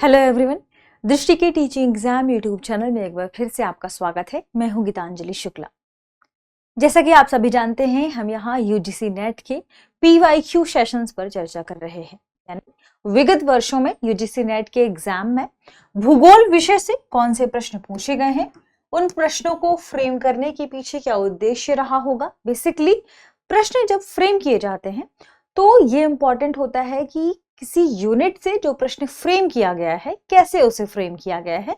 Hello everyone, दृष्टि के teaching exam YouTube channel में एक बार फिर से आपका स्वागत है। मैं हूं गीतांजलि शुक्ला। जैसा कि आप सभी जानते हैं, हम यहाँ यूजीसी नेट के पीवाईक्यू सेशंस पर चर्चा कर रहे हैं। यानी विगत वर्षों में यूजीसी नेट के एग्जाम में भूगोल विषय से कौन से प्रश्न पूछे गए हैं, उन प्रश्नों को फ्रेम करने के पीछे क्या उद्देश्य रहा होगा। बेसिकली प्रश्न जब फ्रेम किए जाते हैं तो ये इंपॉर्टेंट होता है कि किसी यूनिट से जो प्रश्न फ्रेम किया गया है, कैसे उसे फ्रेम किया गया है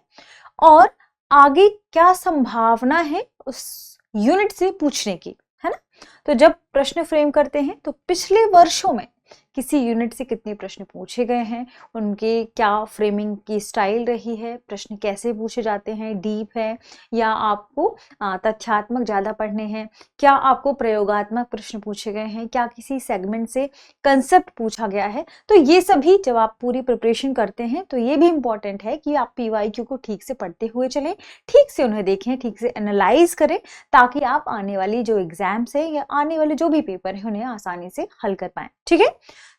और आगे क्या संभावना है उस यूनिट से पूछने की, है ना। तो जब प्रश्न फ्रेम करते हैं तो पिछले वर्षों में किसी यूनिट से कितने प्रश्न पूछे गए हैं, उनके क्या फ्रेमिंग की स्टाइल रही है, प्रश्न कैसे पूछे जाते हैं, डीप है या आपको तथ्यात्मक ज़्यादा पढ़ने हैं, क्या आपको प्रयोगात्मक प्रश्न पूछे गए हैं, क्या किसी सेगमेंट से कंसेप्ट पूछा गया है। तो ये सभी जब आप पूरी प्रिपरेशन करते हैं तो ये भी इम्पॉर्टेंट है कि आप पीवाईक्यू को ठीक से पढ़ते हुए चलें, ठीक से उन्हें देखें, ठीक से एनालाइज करें, ताकि आप आने वाली जो एग्जाम्स है या आने वाले जो भी पेपर है उन्हें आसानी से हल कर पाएं। ठीक है,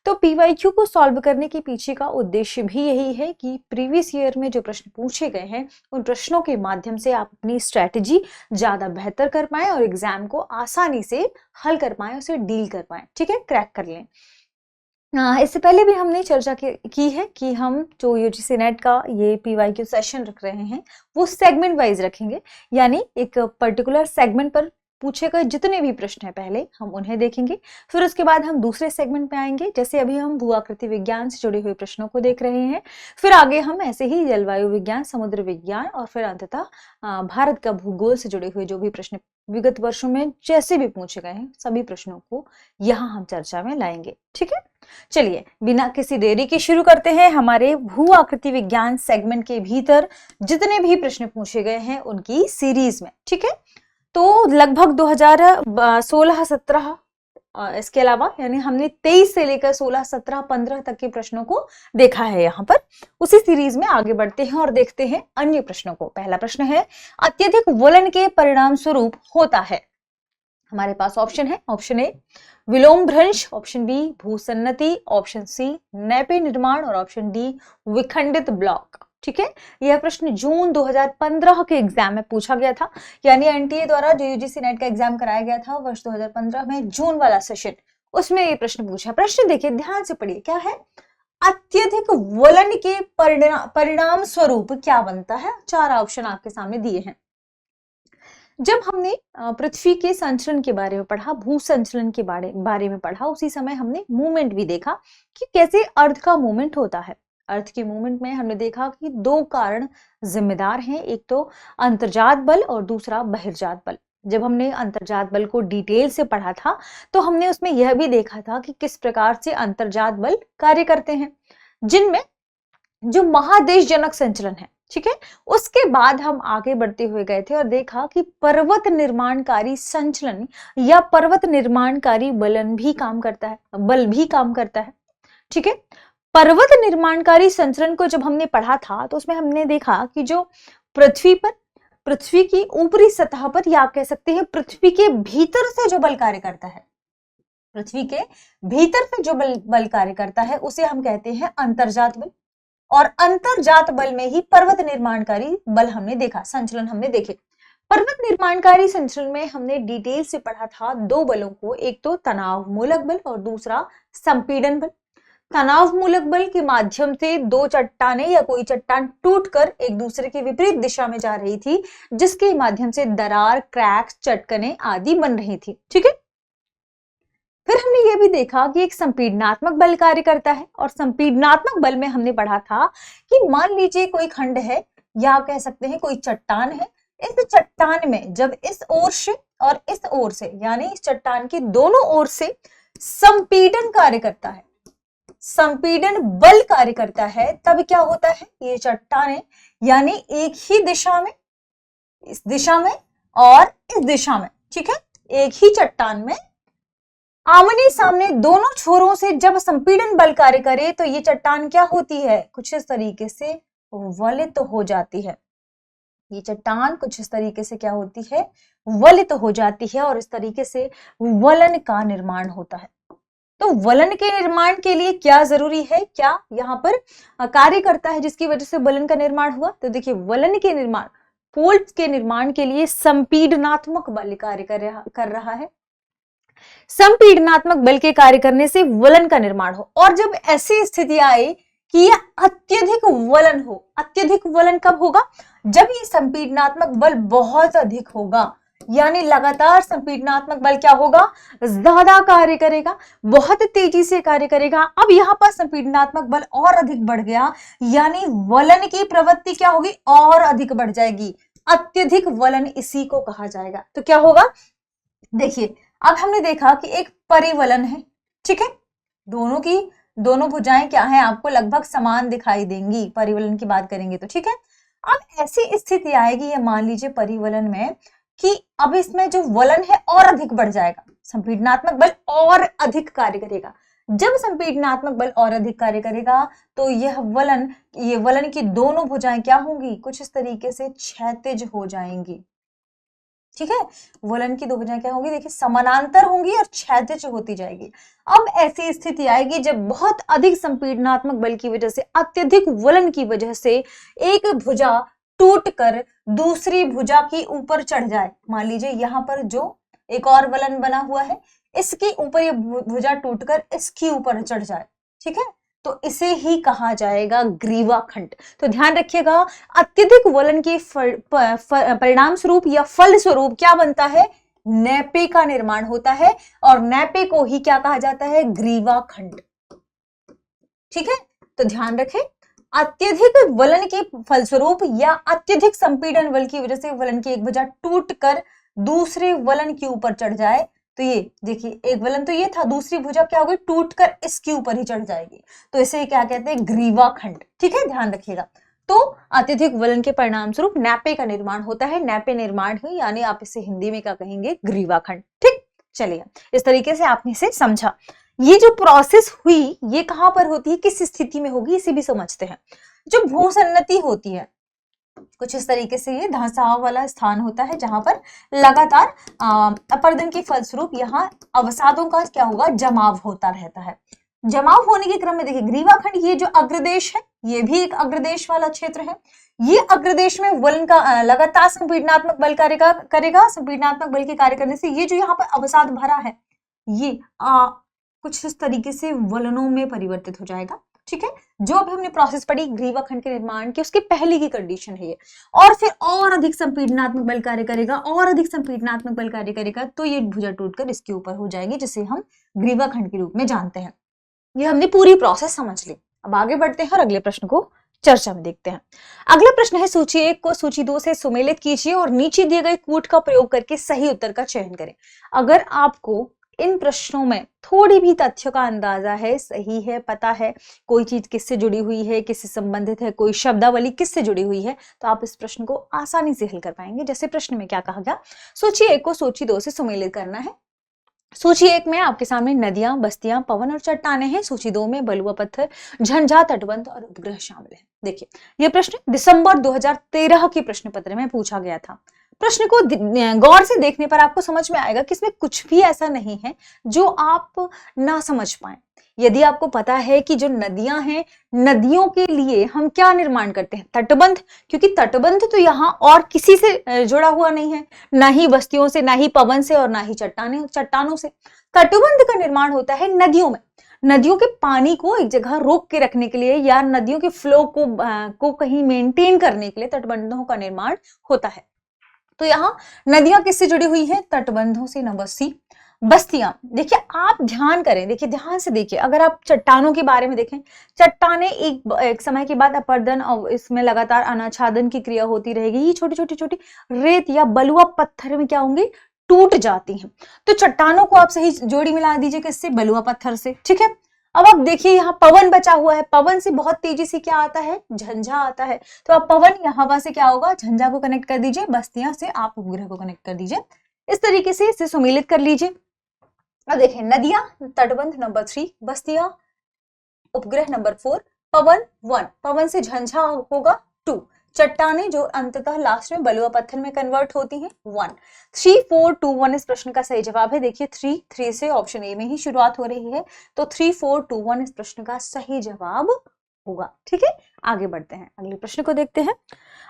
तो पीवाईक्यू को सॉल्व करने के पीछे का उद्देश्य भी यही है कि प्रीवियस ईयर में जो प्रश्न पूछे गए हैं उन प्रश्नों के माध्यम से आप अपनी स्ट्रेटजी ज्यादा बेहतर कर पाएं और एग्जाम को आसानी से हल कर पाएं, उसे डील कर पाएं। ठीक है, क्रैक कर लें। इससे पहले भी हमने चर्चा की है कि हम जो यूजीसी नेट का ये पीवाईक्यू सेशन रख रहे हैं वो सेगमेंट वाइज रखेंगे, यानी एक पर्टिकुलर सेगमेंट पर पूछे गए जितने भी प्रश्न हैं पहले हम उन्हें देखेंगे, फिर उसके बाद हम दूसरे सेगमेंट पे आएंगे। जैसे अभी हम भूआकृति विज्ञान से जुड़े हुए प्रश्नों को देख रहे हैं, फिर आगे हम ऐसे ही जलवायु विज्ञान, समुद्र विज्ञान और फिर अंततः भारत का भूगोल से जुड़े हुए जो भी प्रश्न विगत वर्षों में जैसे भी पूछे गए हैं सभी प्रश्नों को यहाँ हम चर्चा में लाएंगे। ठीक है, चलिए बिना किसी देरी के शुरू करते हैं। हमारे भू आकृति विज्ञान सेगमेंट के भीतर जितने भी प्रश्न पूछे गए हैं उनकी सीरीज में। ठीक है, तो लगभग 2016-17 इसके अलावा यानी हमने 23 से लेकर 16, 17, 15 तक के प्रश्नों को देखा है। यहाँ पर उसी सीरीज में आगे बढ़ते हैं और देखते हैं अन्य प्रश्नों को। पहला प्रश्न है, अत्यधिक वलन के परिणाम स्वरूप होता है। हमारे पास ऑप्शन है, ऑप्शन ए विलोम भ्रंश, ऑप्शन बी भूसन्नति, ऑप्शन सी नैपे निर्माण और ऑप्शन डी विखंडित ब्लॉक। ठीक है, यह प्रश्न जून 2015 के एग्जाम में पूछा गया था, यानी एनटीए द्वारा जो यूजीसी नेट का एग्जाम कराया गया था वर्ष 2015 में, जून वाला सेशन, उसमें ये प्रश्न पूछा। प्रश्न देखिए, ध्यान से पढ़िए, क्या है, अत्यधिक वलन के परिणाम स्वरूप क्या बनता है। 4 ऑप्शन आपके सामने दिए हैं। जब हमने पृथ्वी के संचलन के बारे में पढ़ा, भू संचलन के बारे में पढ़ा, उसी समय हमने मूवमेंट भी देखा कि कैसे अर्थ का मूवमेंट होता है। अर्थ के मूवमेंट में हमने देखा कि 2 कारण जिम्मेदार हैं, एक तो अंतर्जात बल और दूसरा बहिर्जात बल। जब हमने अंतर्जात बल को डिटेल से पढ़ा था तो हमने उसमें यह भी देखा था कि किस प्रकार से अंतर्जात बल कार्य करते हैं, जिनमें जो महादेश जनक संचलन है। ठीक है, उसके बाद हम आगे बढ़ते हुए गए थे और देखा कि पर्वत निर्माणकारी संचलन या पर्वत निर्माणकारी बलन भी काम करता है, बल भी काम करता है। ठीक है, पर्वत निर्माणकारी संचलन को जब हमने पढ़ा था तो उसमें हमने देखा कि जो पृथ्वी की ऊपरी सतह पर, या कह सकते हैं पृथ्वी के भीतर से जो बल कार्य करता है, पृथ्वी के भीतर से जो बल कार्य करता है उसे हम कहते हैं अंतर्जात बल। और अंतर्जात बल में ही पर्वत निर्माणकारी बल हमने देखा, संचलन हमने देखे। पर्वत निर्माणकारी संचलन में हमने डिटेल से पढ़ा था 2 बलों को, एक तो तनाव मूलक बल और दूसरा संपीड़न बल। तनाव मूलक बल के माध्यम से 2 चट्टानें या कोई चट्टान टूटकर एक दूसरे के विपरीत दिशा में जा रही थी, जिसके माध्यम से दरार, क्रैक, चटकने आदि बन रही थी। ठीक है, फिर हमने ये भी देखा कि एक संपीड़नात्मक बल कार्य करता है, और संपीड़नात्मक बल में हमने पढ़ा था कि मान लीजिए कोई खंड है या कह सकते हैं कोई चट्टान है, इस चट्टान में जब इस ओर से और इस ओर से, यानी इस चट्टान की दोनों ओर से संपीड़न कार्य करता है, संपीड़न बल कार्य करता है, तब क्या होता है, ये चट्टानें यानी एक ही दिशा में, इस दिशा में और इस दिशा में, ठीक है, एक ही चट्टान में आमने सामने दोनों छोरों से जब संपीड़न बल कार्य करे तो ये चट्टान क्या होती है, कुछ इस तरीके से वलित हो जाती है। ये चट्टान कुछ इस तरीके से क्या होती है, वलित हो जाती है और इस तरीके से वलन का निर्माण होता है। तो वलन के निर्माण के लिए क्या जरूरी है, क्या यहाँ पर कार्य करता है जिसकी वजह से वलन का निर्माण हुआ? तो देखिए वलन के निर्माण, फोल्ड्स के निर्माण के लिए संपीडनात्मक बल कार्य कर रहा है। संपीडनात्मक बल के कार्य करने से वलन का निर्माण हो, और जब ऐसी स्थिति आए कि यह अत्यधिक वलन हो, अत्यधिक वलन कब होगा? जब ये संपीडनात्मक बल बहुत अधिक होगा, यानी लगातार संपीडनात्मक बल क्या होगा? ज्यादा कार्य करेगा, बहुत तेजी से कार्य करेगा। अब यहाँ पर संपीडनात्मक बल और अधिक बढ़ गया, यानी वलन की प्रवृत्ति क्या होगी? और अधिक बढ़ जाएगी। अत्यधिक वलन इसी को कहा जाएगा। तो क्या होगा? देखिए अब हमने देखा कि एक परिवलन है, ठीक है, दोनों भुजाएं क्या है? आपको लगभग समान दिखाई देंगी परिवलन की बात करेंगे तो, ठीक है। अब ऐसी स्थिति आएगी, ये मान लीजिए परिवलन में, कि अब इसमें जो वलन है और अधिक बढ़ जाएगा, संपीडनात्मक बल और अधिक कार्य करेगा। जब संपीडनात्मक बल और अधिक कार्य करेगा तो ये वलन की दोनों भुजाएं क्या होंगी? कुछ इस तरीके से क्षैतिज हो जाएंगी, ठीक है। वलन की दो भुजाएं क्या होंगी? देखिए समानांतर होंगी और क्षैतिज होती जाएगी। अब ऐसी स्थिति आएगी जब बहुत अधिक संपीडनात्मक बल की वजह से, अत्यधिक वलन की वजह से एक भुजा टूटकर दूसरी भुजा के ऊपर चढ़ जाए। मान लीजिए यहाँ पर जो एक और वलन बना हुआ है, इसके ऊपर ये भुजा टूटकर इसके ऊपर चढ़ जाए, ठीक है, तो इसे ही कहा जाएगा ग्रीवाखंड। तो ध्यान रखिएगा, अत्यधिक वलन के परिणाम स्वरूप या फल स्वरूप क्या बनता है? नैपे का निर्माण होता है, और नैपे को ही क्या कहा जाता है? ग्रीवाखंड, ठीक है। तो ध्यान रखें, अत्यधिक वलन के फलस्वरूप या अत्यधिक संपीड़न बल की वजह से वलन की एक भुजा टूटकर दूसरे वलन के ऊपर चढ़ जाए, तो ये देखिए एक वलन तो ये था, दूसरी भुजा क्या होगी? टूटकर इसके ऊपर ही चढ़ जाएगी, तो इसे क्या कहते हैं? ग्रीवाखंड, ठीक है, ध्यान रखिएगा। तो अत्यधिक वलन के परिणाम स्वरूप नैपे का निर्माण होता है, नैपे निर्माण हुई, यानी आप इसे हिंदी में क्या कहेंगे? ग्रीवाखंड, ठीक। चलिए इस तरीके से आपने इसे समझा। ये जो प्रोसेस हुई ये कहां पर होती है, किस स्थिति में होगी, इसे भी समझते हैं। जो भूसन्नति होती है कुछ इस तरीके से, ये धंसाव वाला स्थान होता है जहां पर लगातार अपरदन के फलस्वरूप यहाँ अवसादों का क्या होगा? जमाव होता रहता है। जमाव होने के क्रम में देखिए ग्रीवाखंड, ये जो अग्रदेश है ये भी एक अग्रदेश वाला क्षेत्र है। ये अग्रदेश में वलन का लगातार संपीडनात्मक बल करेगा। संपीडनात्मक बल के कार्य करने से ये जो यहाँ पर अवसाद भरा है ये कुछ इस तरीके से वलनों में परिवर्तित हो जाएगा, ठीक है। जो अभी हमने प्रोसेस पढ़ी ग्रीवाखंड के निर्माण की, उसके पहले की कंडीशन है ये, और फिर और अधिक संपीडनात्मक बल कार्य करेगा, और अधिक संपीडनात्मक बल कार्य करेगा, तो ये भुजा टूटकर इसके ऊपर हो जाएगी, जिसे हम ग्रीवाखंड के रूप में जानते हैं। ये हमने पूरी प्रोसेस समझ ली। अब आगे बढ़ते हैं और अगले प्रश्न को चर्चा में देखते हैं। अगला प्रश्न है, सूची 1 को सूची 2 से सुमेलित कीजिए और नीचे दिए गए कूट का प्रयोग करके सही उत्तर का चयन करें। अगर आपको इन प्रश्नों में थोड़ी भी तथ्य का अंदाजा है, सही है, पता है कोई चीज किससे जुड़ी हुई है, किससे संबंधित है, कोई शब्दावली किससे जुड़ी हुई है, तो आप इस प्रश्न को आसानी से हल कर पाएंगे। जैसे प्रश्न में क्या कहा गया, सूची 1 को सूची 2 से सुमेलित करना है। सूची 1 में आपके सामने नदियां, बस्तियां, पवन और चट्टाने हैं। सूची 2 में बलुआ पत्थर, झंझा, तटबंध और उपग्रह शामिल है। देखिए यह प्रश्न दिसंबर 2013 के प्रश्न पत्र में पूछा गया था। प्रश्न को गौर से देखने पर आपको समझ में आएगा कि इसमें कुछ भी ऐसा नहीं है जो आप ना समझ पाए। यदि आपको पता है कि जो नदियां हैं, नदियों के लिए हम क्या निर्माण करते हैं? तटबंध, क्योंकि तटबंध तो यहाँ और किसी से जुड़ा हुआ नहीं है, ना ही बस्तियों से, ना ही पवन से और ना ही चट्टानों से। तटबंध का निर्माण होता है नदियों में। नदियों के पानी को एक जगह रोक के रखने के लिए या नदियों के फ्लो को कहीं मेंटेन करने के लिए तटबंधों का निर्माण होता है। तो यहाँ नदियां किससे जुड़ी हुई है? तटबंधों से। Number C. बस्तियां, देखिए आप ध्यान करें, देखिए ध्यान से देखिए, अगर आप चट्टानों के बारे में देखें, चट्टाने एक समय के बाद अपरदन और इसमें लगातार अनाच्छादन की क्रिया होती रहेगी। ये छोटी रेत या बलुआ पत्थर में क्या होंगे? टूट जाती हैं। तो चट्टानों को आप सही जोड़ी मिला दीजिए किससे? बलुआ पत्थर से, ठीक है। अब आप देखिए यहाँ पवन बचा हुआ है, पवन से बहुत तेजी से क्या आता है? झंझा आता है। तो आप पवन या हवा से क्या होगा? झंझा को कनेक्ट कर दीजिए, बस्तियां से आप उपग्रह को कनेक्ट कर दीजिए। इस तरीके से इसे सुमेलित कर लीजिए। अब देखिए नदियां, तटबंध नंबर 3, बस्तियां, उपग्रह नंबर 4, पवन 1, पवन से झंझा होगा 2, चट्टानें जो अंततः लास्ट में बलुआ पत्थर में कन्वर्ट होती हैं? 1। 3 4 2 1 इस प्रश्न का सही जवाब है। देखिए 3 से ऑप्शन ए में ही शुरुआत हो रही है, तो 3 4 2 1 इस प्रश्न का सही जवाब होगा। ठीक है, आगे बढ़ते हैं, अगले प्रश्न को देखते हैं।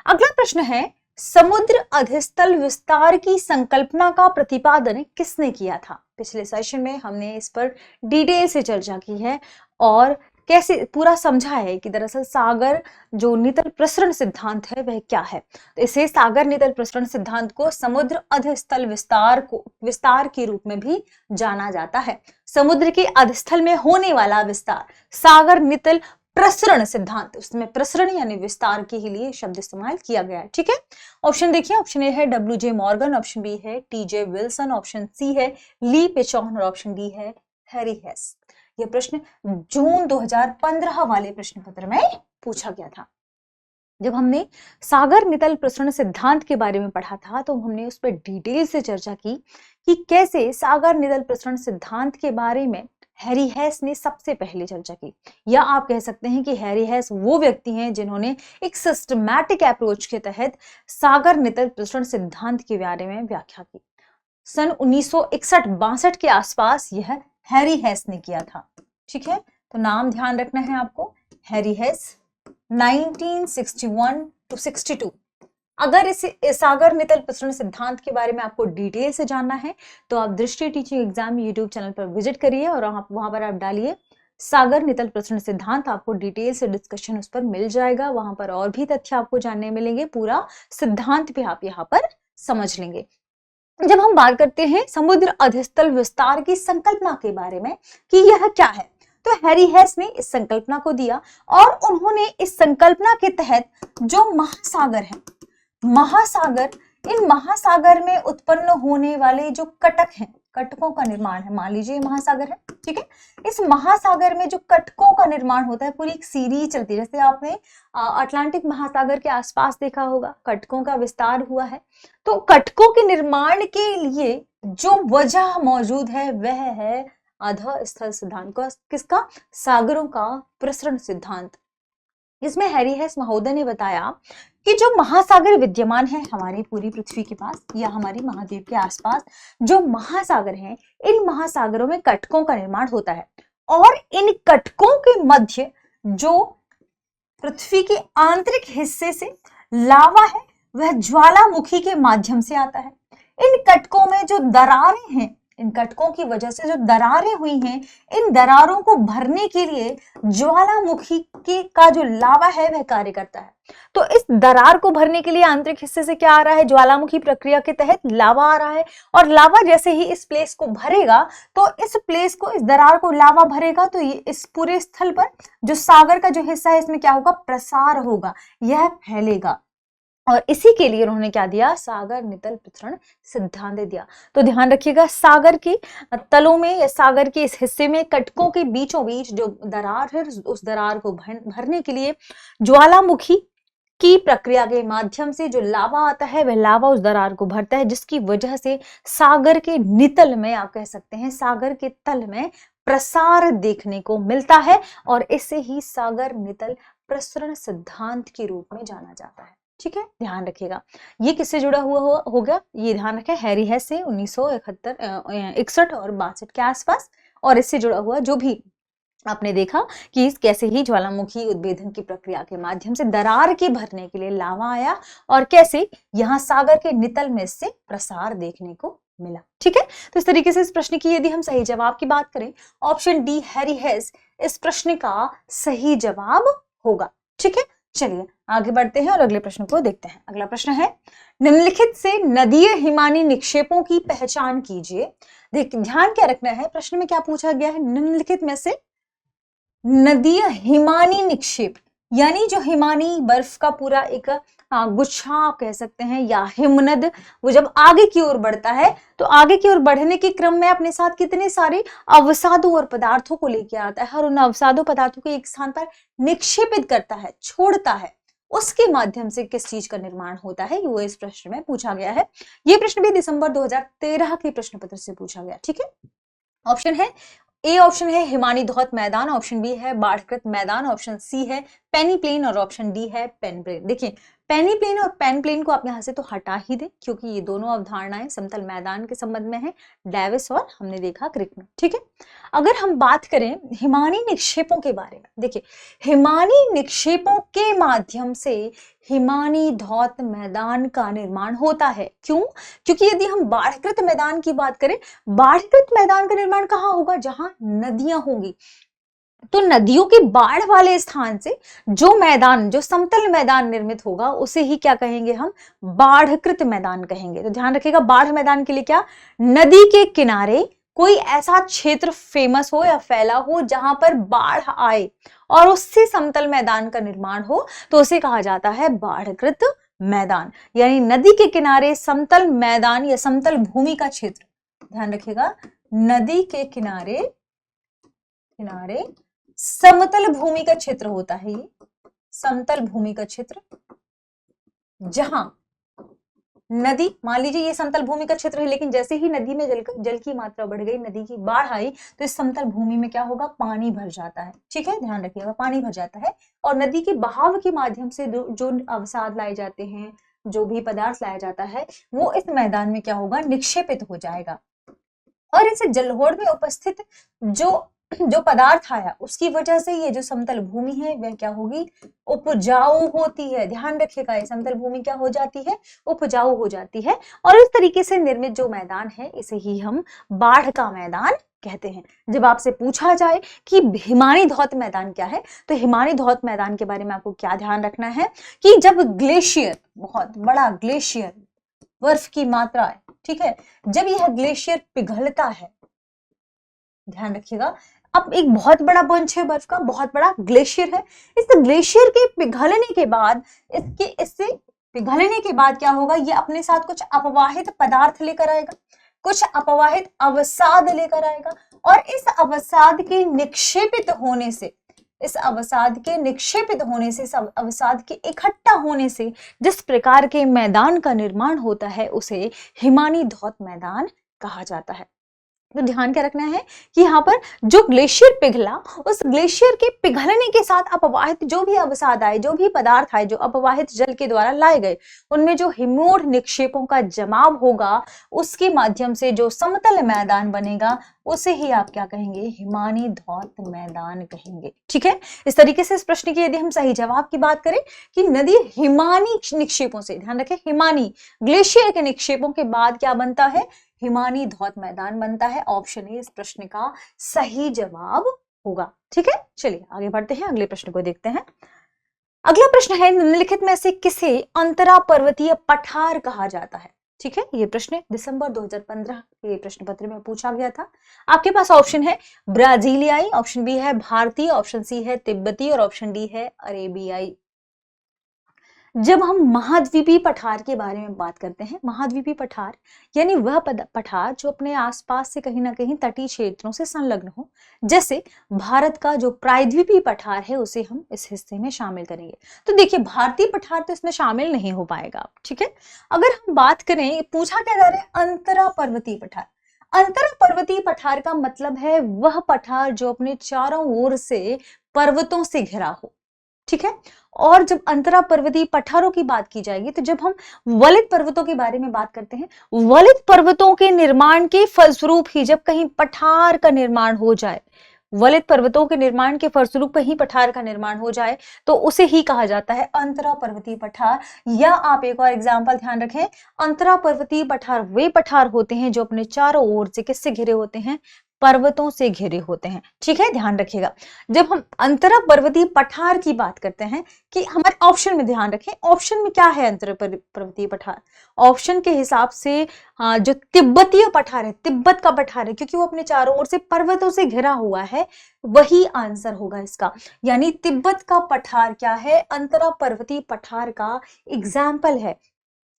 अगला प्रश्न है, समुद्र अधिस्थल विस्तार की संकल्पना का प्रतिपादन किसने किया था? पिछले सेशन में हमने इस पर डिटेल से चर्चा की है और कैसे पूरा समझा है कि दरअसल सागर जो नितल प्रसरण सिद्धांत है वह क्या है। तो इसे सागर नितल प्रसरण सिद्धांत को समुद्र अधस्थल विस्तार के रूप में भी जाना जाता है। समुद्र के अधस्थल में होने वाला विस्तार सागर नितल प्रसरण सिद्धांत, उसमें प्रसरण यानी विस्तार के ही लिए शब्द इस्तेमाल किया गया है। ठीक है, ऑप्शन देखिए, ऑप्शन ए है डब्ल्यू.जे. मॉर्गन, ऑप्शन बी है टी.जे. विल्सन, ऑप्शन सी है ली पेचॉन और ऑप्शन डी है हैरी हेस। यह प्रश्न जून 2015 वाले प्रश्न पत्र में पूछा गया था। जब हमने सागर नितल प्रसरण सिद्धांत के बारे में पढ़ा था तो हमने उस पर डिटेल से चर्चा की कि कैसे सागर नितल प्रसरण सिद्धांत के बारे में हैरी हेस ने सबसे पहले चर्चा की, या आप कह सकते हैं कि हैरी हेस वो व्यक्ति हैं जिन्होंने एक सिस्टमैटिक अप्रोच के तहत सागर नितल प्रसरण सिद्धांत के बारे में व्याख्या की। सन 1961-62 के आसपास यह हैरी हेस ने किया था। ठीक है, तो नाम ध्यान रखना है आपको, हैरी हेस 1961 to 62। अगर इस सागर नितल प्रसरण सिद्धांत के बारे में आपको डिटेल से जानना है तो आप दृष्टि टीचिंग एग्जाम यूट्यूब चैनल पर विजिट करिए और आप वहां पर आप डालिए सागर नितल प्रसरण सिद्धांत, आपको डिटेल से डिस्कशन उस पर मिल जाएगा। वहां पर और भी तथ्य आपको जानने मिलेंगे, पूरा सिद्धांत भी आप यहाँ पर समझ लेंगे। जब हम बात करते हैं समुद्र अधस्थल विस्तार की संकल्पना के बारे में कि यह क्या है, तो हैरी हेस ने इस संकल्पना को दिया और उन्होंने इस संकल्पना के तहत जो महासागर है, महासागर, इन महासागर में उत्पन्न होने वाले जो कटक हैं, कटकों का निर्माण है, मान लीजिए महासागर है, ठीक है, इस महासागर में जो कटकों का निर्माण होता है, पूरी एक सीरीज चलती है। जैसे आपने अटलांटिक महासागर के आसपास देखा होगा, कटकों का विस्तार हुआ है, तो कटकों के निर्माण के लिए जो वजह मौजूद है वह है अधस्थल सिद्धांत का, किसका? सागरों का प्रसरण सिद्धांत। इसमें हैरी हेस महोदय ने बताया कि जो महासागर विद्यमान है हमारी पूरी पृथ्वी के पास या हमारी महाद्वीप के आसपास जो महासागर हैं, इन महासागरों में कटकों का निर्माण होता है और इन कटकों के मध्य जो पृथ्वी के आंतरिक हिस्से से लावा है वह ज्वालामुखी के माध्यम से आता है। इन कटकों में जो दरारें हैं, इन कटकों की वजह से जो दरारें हुई हैं, इन दरारों को भरने के लिए ज्वालामुखी का जो लावा है वह कार्य करता है। तो इस दरार को भरने के लिए आंतरिक हिस्से से क्या आ रहा है? ज्वालामुखी प्रक्रिया के तहत लावा आ रहा है और लावा जैसे ही इस प्लेस को भरेगा, तो इस प्लेस को, इस दरार को लावा भरेगा तो ये इस पूरे स्थल पर जो सागर का जो हिस्सा है इसमें क्या होगा? प्रसार होगा, यह फैलेगा। और इसी के लिए उन्होंने क्या दिया? सागर नितल प्रसरण सिद्धांत दिया। तो ध्यान रखिएगा, सागर के तलों में या सागर के इस हिस्से में कटकों के बीचों बीच जो दरार है, उस दरार को भरने के लिए ज्वालामुखी की प्रक्रिया के माध्यम से जो लावा आता है वह लावा उस दरार को भरता है, जिसकी वजह से सागर के नितल में, आप कह सकते हैं सागर के तल में प्रसार देखने को मिलता है और इसे ही सागर नितल प्रसरण सिद्धांत के रूप में जाना जाता है। ठीक है, ध्यान रखिएगा। ये किससे जुड़ा हुआ होगा? ये ध्यान रखें, हैरी हेस से 1961 और 62 के आसपास, और इससे जुड़ा हुआ जो भी आपने देखा कि कैसे ही ज्वालामुखी उद्भेदन की प्रक्रिया के माध्यम से दरार के भरने के लिए लावा आया और कैसे यहाँ सागर के नितल में इससे प्रसार देखने को मिला। ठीक है, तो इस तरीके से इस प्रश्न की यदि हम सही जवाब की बात करें, ऑप्शन डी हैरी हेस इस प्रश्न का सही जवाब होगा। ठीक है, चलिए आगे बढ़ते हैं और अगले प्रश्न को देखते हैं। अगला प्रश्न है, निम्नलिखित से नदीय हिमानी निक्षेपों की पहचान कीजिए। देखिए ध्यान क्या रखना है, प्रश्न में क्या पूछा गया है? निम्नलिखित में से नदीय हिमानी निक्षेप, यानी जो हिमानी बर्फ का पूरा एक गुच्छा आप कह सकते हैं या हिमनद, वो जब आगे की ओर बढ़ता है तो आगे की ओर बढ़ने के क्रम में अपने साथ कितने सारे अवसादों और पदार्थों को लेके आता है और उन अवसादों पदार्थों को एक स्थान पर निक्षेपित करता है, छोड़ता है, उसके माध्यम से किस चीज का निर्माण होता है, वो इस प्रश्न में पूछा गया है। ये प्रश्न भी दिसंबर 2013 के प्रश्न पत्र से पूछा गया। ठीक है, ऑप्शन है ए, ऑप्शन है हिमानी धौत मैदान, ऑप्शन बी है बाढ़कृत मैदान, ऑप्शन सी है पेनी प्लेन और ऑप्शन डी है पेन प्लेन। देखिए पेनी प्लेन और पेन प्लेन को आप यहाँ से तो हटा ही दें, क्योंकि ये दोनों अवधारणाएं समतल मैदान के संबंध में है, डेविस और हमने देखा क्रिक में। ठीक है, अगर हम बात करें हिमानी निक्षेपों के बारे में, देखिए हिमानी निक्षेपों के माध्यम से हिमानी धौत मैदान का निर्माण होता है। क्यों? क्योंकि यदि हम बाढ़कृत मैदान की बात करें, बाढ़कृत मैदान का निर्माण कहाँ होगा? जहां नदियां होंगी। तो नदियों के बाढ़ वाले स्थान से जो मैदान, जो समतल मैदान निर्मित होगा, उसे ही क्या कहेंगे हम? बाढ़कृत मैदान कहेंगे। तो ध्यान रखिएगा, बाढ़ मैदान के लिए क्या? नदी के किनारे कोई ऐसा क्षेत्र फेमस हो या फैला हो जहां पर बाढ़ आए और उससे समतल मैदान का निर्माण हो, तो उसे कहा जाता है बाढ़कृत मैदान। यानी नदी के किनारे समतल मैदान या समतल भूमि का क्षेत्र, ध्यान रखिएगा, नदी के किनारे समतल भूमि का क्षेत्र होता है ये, समतल भूमि का क्षेत्र, जहां नदी, मान लीजिए ये समतल भूमि का क्षेत्र है, लेकिन जैसे ही नदी में जल की मात्रा बढ़ गई, नदी की बाढ़ आई, तो इस समतल भूमि में क्या होगा? पानी भर जाता है। ठीक है, ध्यान रखिएगा, पानी भर जाता है और नदी के बहाव के माध्यम से जो अवसाद लाए जाते हैं, जो भी पदार्थ लाया जाता है, वो इस मैदान में क्या होगा? निक्षेपित हो जाएगा। और इस जलोढ़ में उपस्थित जो पदार्थ आया, उसकी वजह से ये जो समतल भूमि है वह क्या होगी? उपजाऊ होती है। ध्यान रखिएगा, ये समतल भूमि क्या हो जाती है? उपजाऊ हो जाती है। और इस तरीके से निर्मित जो मैदान है, इसे ही हम बाढ़ का मैदान कहते हैं। जब आपसे पूछा जाए कि हिमानी धौत मैदान क्या है, तो हिमानी धौत मैदान के बारे में आपको क्या ध्यान रखना है कि जब ग्लेशियर, बहुत बड़ा ग्लेशियर, बर्फ की मात्रा है, ठीक है, जब यह ग्लेशियर पिघलता है, ध्यान रखिएगा, अब एक बहुत बड़ा बंच है बर्फ का, बहुत बड़ा ग्लेशियर है, इस ग्लेशियर के पिघलने के बाद, इससे पिघलने के बाद क्या होगा? ये अपने साथ कुछ अपवाहित पदार्थ लेकर आएगा, कुछ अपवाहित अवसाद लेकर आएगा, और इस अवसाद के निक्षेपित होने से, इस अवसाद के इकट्ठा होने से जिस प्रकार के मैदान का निर्माण होता है, उसे हिमानी धौत मैदान कहा जाता है। तो ध्यान क्या रखना है कि यहाँ पर जो ग्लेशियर पिघला, उस ग्लेशियर के पिघलने के साथ अपवाहित जो भी अवसाद आए, जो भी पदार्थ आए, जो अपवाहित जल के द्वारा लाए गए, उनमें जो हिमोड़ निक्षेपों का जमाव होगा, उसके माध्यम से जो समतल मैदान बनेगा, उसे ही आप क्या कहेंगे? हिमानी धौत मैदान कहेंगे। ठीक है, इस तरीके से इस प्रश्न की यदि हम सही जवाब की बात करें कि नदी हिमानी निक्षेपों से, ध्यान रखें, हिमानी ग्लेशियर के निक्षेपों के बाद क्या बनता है? हिमानी धौत मैदान बनता है। ऑप्शन ए इस प्रश्न का सही जवाब होगा। ठीक है, चलिए आगे बढ़ते हैं, अगले प्रश्न को देखते हैं। अगला प्रश्न है, निम्नलिखित में से किसे अंतरा पर्वतीय पठार कहा जाता है? ठीक है, ये प्रश्न दिसंबर 2015 के प्रश्न पत्र में पूछा गया था। आपके पास ऑप्शन है ब्राजीलियाई, ऑप्शन बी है भारतीय, ऑप्शन सी है तिब्बती और ऑप्शन डी है अरेबियाई। जब हम महाद्वीपीय पठार के बारे में बात करते हैं, महाद्वीपीय पठार यानी वह पठार जो अपने आसपास से कहीं ना कहीं तटीय क्षेत्रों से संलग्न हो, जैसे भारत का जो प्रायद्वीपीय पठार है, उसे हम इस हिस्से में शामिल करेंगे। तो देखिए, भारतीय पठार तो इसमें शामिल नहीं हो पाएगा। ठीक है, अगर हम बात करें, पूछा क्या जा रहा है? अंतरा पर्वतीय पठार। अंतरा पर्वतीय पठार का मतलब है वह पठार जो अपने चारों ओर से पर्वतों से घिरा हो। ठीक है, और जब अंतरा पर्वतीय पठारों की बात की जाएगी, तो जब हम वलित पर्वतों के बारे में बात करते हैं, वलित पर्वतों के निर्माण के फलस्वरूप ही जब कहीं पठार का निर्माण हो जाए, वलित पर्वतों के निर्माण के फलस्वरूप कहीं पठार का निर्माण हो जाए, तो उसे ही कहा जाता है अंतरा पर्वतीय पठार। या आप एक और एग्जाम्पल ध्यान रखें, अंतरा पर्वतीय पठार वे पठार होते हैं जो अपने चारों ओर से किससे घिरे होते हैं? पर्वतों से घिरे होते हैं। ठीक है, ध्यान रखिएगा, जब हम अंतरा पर्वतीय पठार की बात करते हैं, कि हमारे ऑप्शन में ध्यान रखें, ऑप्शन में क्या है अंतरा पर्वतीय पठार? ऑप्शन के हिसाब से जो तिब्बतीय पठार है, तिब्बत का पठार है, क्योंकि वो अपने चारों ओर से पर्वतों से घिरा हुआ है, वही आंसर होगा इसका। यानी तिब्बत का पठार क्या है? अंतरा पर्वतीय पठार का एग्जाम्पल है।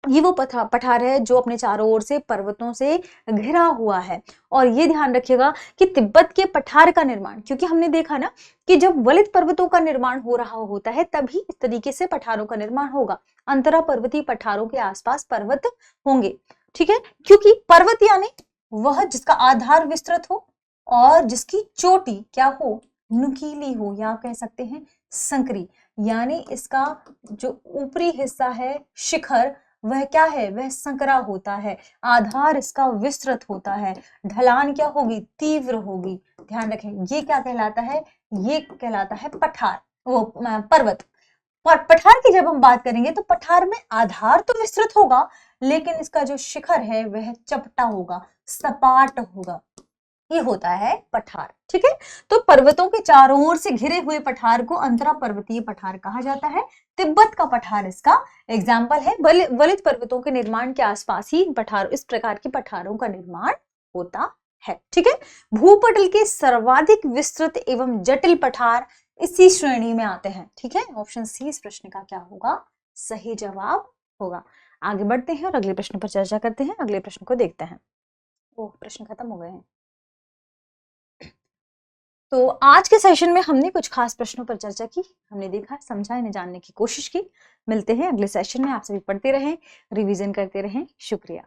ये वो पठार है जो अपने चारों ओर से पर्वतों से घिरा हुआ है। और ये ध्यान रखिएगा कि तिब्बत के पठार का निर्माण, क्योंकि हमने देखा ना कि जब वलित पर्वतों का निर्माण हो रहा होता है, तभी इस तरीके से पठारों का निर्माण होगा। अंतरा पर्वतीय पठारों के आसपास पर्वत होंगे। ठीक है, क्योंकि पर्वत यानी वह जिसका आधार विस्तृत हो और जिसकी चोटी क्या हो? नुकीली हो, या कह सकते हैं संकरी। यानी इसका जो ऊपरी हिस्सा है शिखर, वह क्या है, वह संकरा होता है। आधार इसका विस्तृत होता है। ढलान क्या होगी, तीव्र होगी। ध्यान रखें, ये क्या कहलाता है, ये कहलाता है पठार, वो पर्वत। और पठार की जब हम बात करेंगे तो पठार में आधार तो विस्तृत होगा, लेकिन इसका जो शिखर है वह चपटा होगा, सपाट होगा। ये होता है पठार। ठीक है, तो पर्वतों के चारों ओर से घिरे हुए पठार को अंतरा पर्वतीय पठार कहा जाता है। तिब्बत का पठार इसका एग्जाम्पल है। वलित पर्वतों के निर्माण के आसपास ही पठार, इस प्रकार के पठारों का निर्माण होता है। ठीक है, भूपटल के सर्वाधिक विस्तृत एवं जटिल पठार इसी श्रेणी में आते हैं। ठीक है, ऑप्शन सी इस प्रश्न का क्या होगा, सही जवाब होगा। आगे बढ़ते हैं और अगले प्रश्न पर चर्चा करते हैं। अगले प्रश्न को देखते हैं। ओह, प्रश्न खत्म हो गए हैं। तो आज के सेशन में हमने कुछ खास प्रश्नों पर चर्चा की, हमने देखा, समझा, इन्हें जानने की कोशिश की। मिलते हैं अगले सेशन में। आप सभी पढ़ते रहें, रिवीजन करते रहें। शुक्रिया।